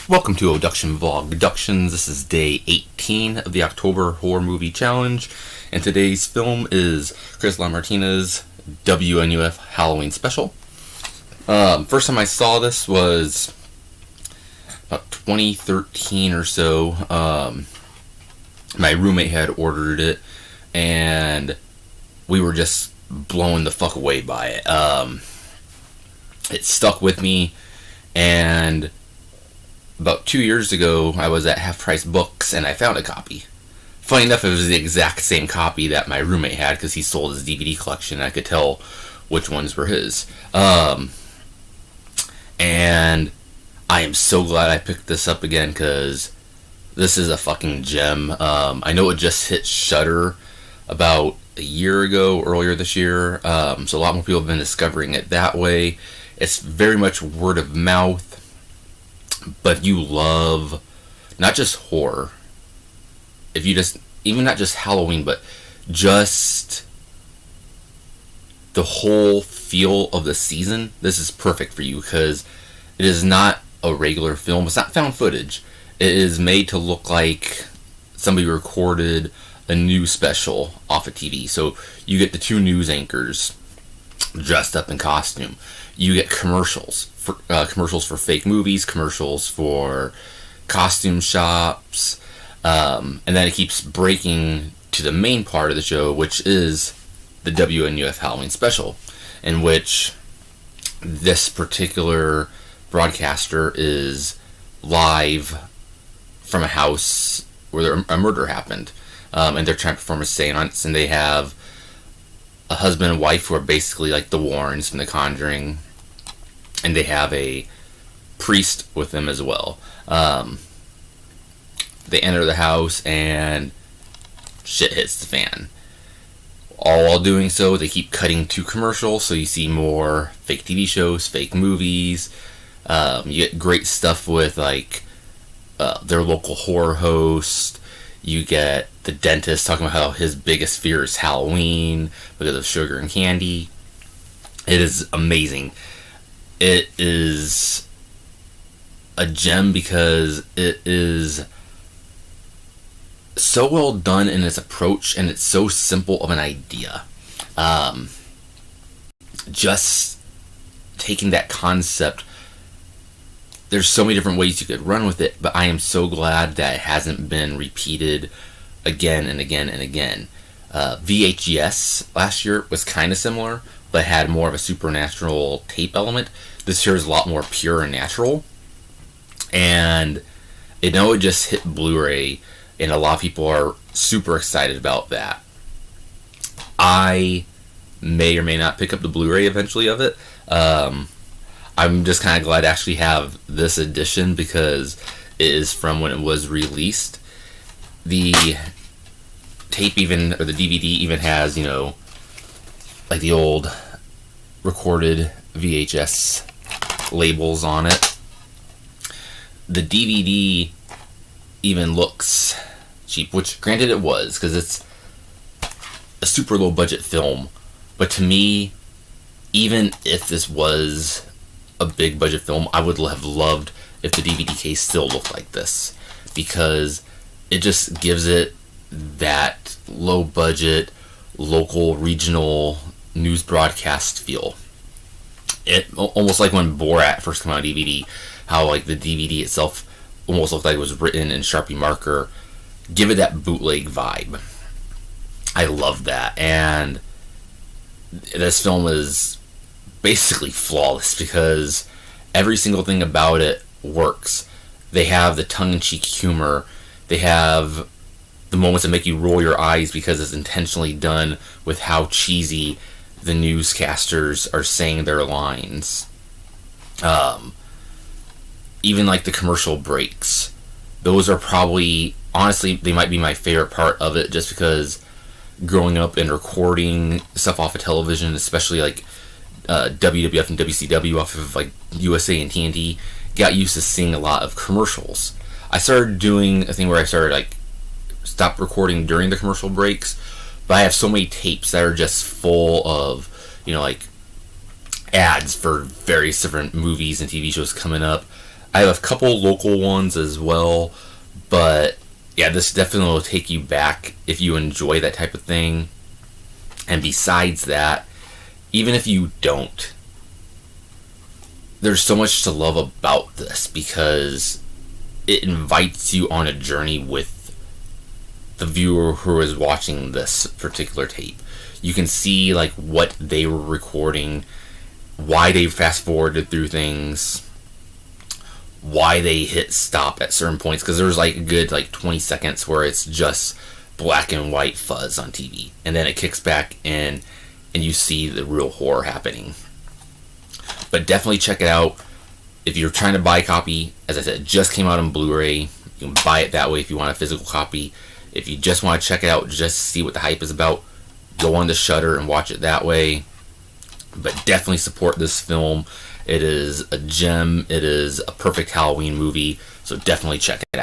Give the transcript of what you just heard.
Welcome to Oduction-Vlog-Ductions. This is day 18 of the October Horror Movie Challenge, and today's film is Chris LaMartina's WNUF Halloween Special. First time I saw this was about 2013 or so. My roommate had ordered it, and we were just blown the fuck away by it. It stuck with me, and about 2 years ago, I was at Half Price Books, and I found a copy. Funny enough, it was the exact same copy that my roommate had, because he sold his DVD collection, and I could tell which ones were his. And I am so glad I picked this up again, because this is a fucking gem. I know it just hit Shudder about a year ago, earlier this year, so a lot more people have been discovering it that way. It's very much word of mouth. But if you love not just horror, if you just, even not just Halloween, but just the whole feel of the season, this is perfect for you, because it is not a regular film. It's not found footage. It is made to look like somebody recorded a news special off of TV. So you get the two news anchors dressed up in costume. You get commercials for fake movies, commercials for costume shops, and then it keeps breaking to the main part of the show, which is the WNUF Halloween Special, in which this particular broadcaster is live from a house where a murder happened, and they're trying to perform a seance, and they have a husband and wife who are basically like the Warrens from The Conjuring, and they have a priest with them as well. They enter the house and shit hits the fan. All while doing so, they keep cutting to commercials, so you see more fake TV shows, fake movies. You get great stuff with like their local horror host. You get the dentist talking about how his biggest fear is Halloween because of sugar and candy. It is amazing. It is a gem because it is so well done in its approach, and it's so simple of an idea. Just taking that concept, there's so many different ways you could run with it, but I am so glad that it hasn't been repeated again and again and again. VHS last year was kind of similar, but had more of a supernatural tape element. This year is a lot more pure and natural. And I know it just hit Blu-ray, and a lot of people are super excited about that. I may or may not pick up the Blu-ray eventually of it. I'm just kind of glad to actually have this edition because it is from when it was released. The tape even, or the DVD even has, you know, like the old recorded VHS labels on it. The DVD even looks cheap, which granted it was, because it's a super low budget film. But to me, even if this was a big budget film, I would have loved if the DVD case still looked like this, because it just gives it that low budget, local, regional news broadcast feel. It almost like when Borat first came out on DVD, how like the DVD itself almost looked like it was written in Sharpie marker. Give it that bootleg vibe. I love that, and this film is basically flawless because every single thing about it works. They have the tongue-in-cheek humor. They have the moments that make you roll your eyes because it's intentionally done with how cheesy the newscasters are saying their lines. Even like the commercial breaks. Those are probably, honestly, they might be my favorite part of it, just because growing up and recording stuff off of television, especially like WWF and WCW off of like USA and TNT, got used to seeing a lot of commercials. I started doing a thing where I started like stop recording during the commercial breaks, but I have so many tapes that are just full of, you know, like ads for various different movies and TV shows coming up. I have a couple local ones as well, but yeah, this definitely will take you back if you enjoy that type of thing. And besides that, even if you don't, there's so much to love about this because it invites you on a journey with the viewer who is watching this particular tape. You can see like what they were recording, why they fast forwarded through things, why they hit stop at certain points, because there's like a good like 20 seconds where it's just black and white fuzz on TV, and then it kicks back in and you see the real horror happening. But definitely check it out. If you're trying to buy a copy, as I said, it just came out on Blu-ray. You can buy it that way if you want a physical copy. If you just want to check it out, just see what the hype is about, go on the Shudder and watch it that way. But definitely support this film. It is a gem. It is a perfect Halloween movie, so definitely check it out.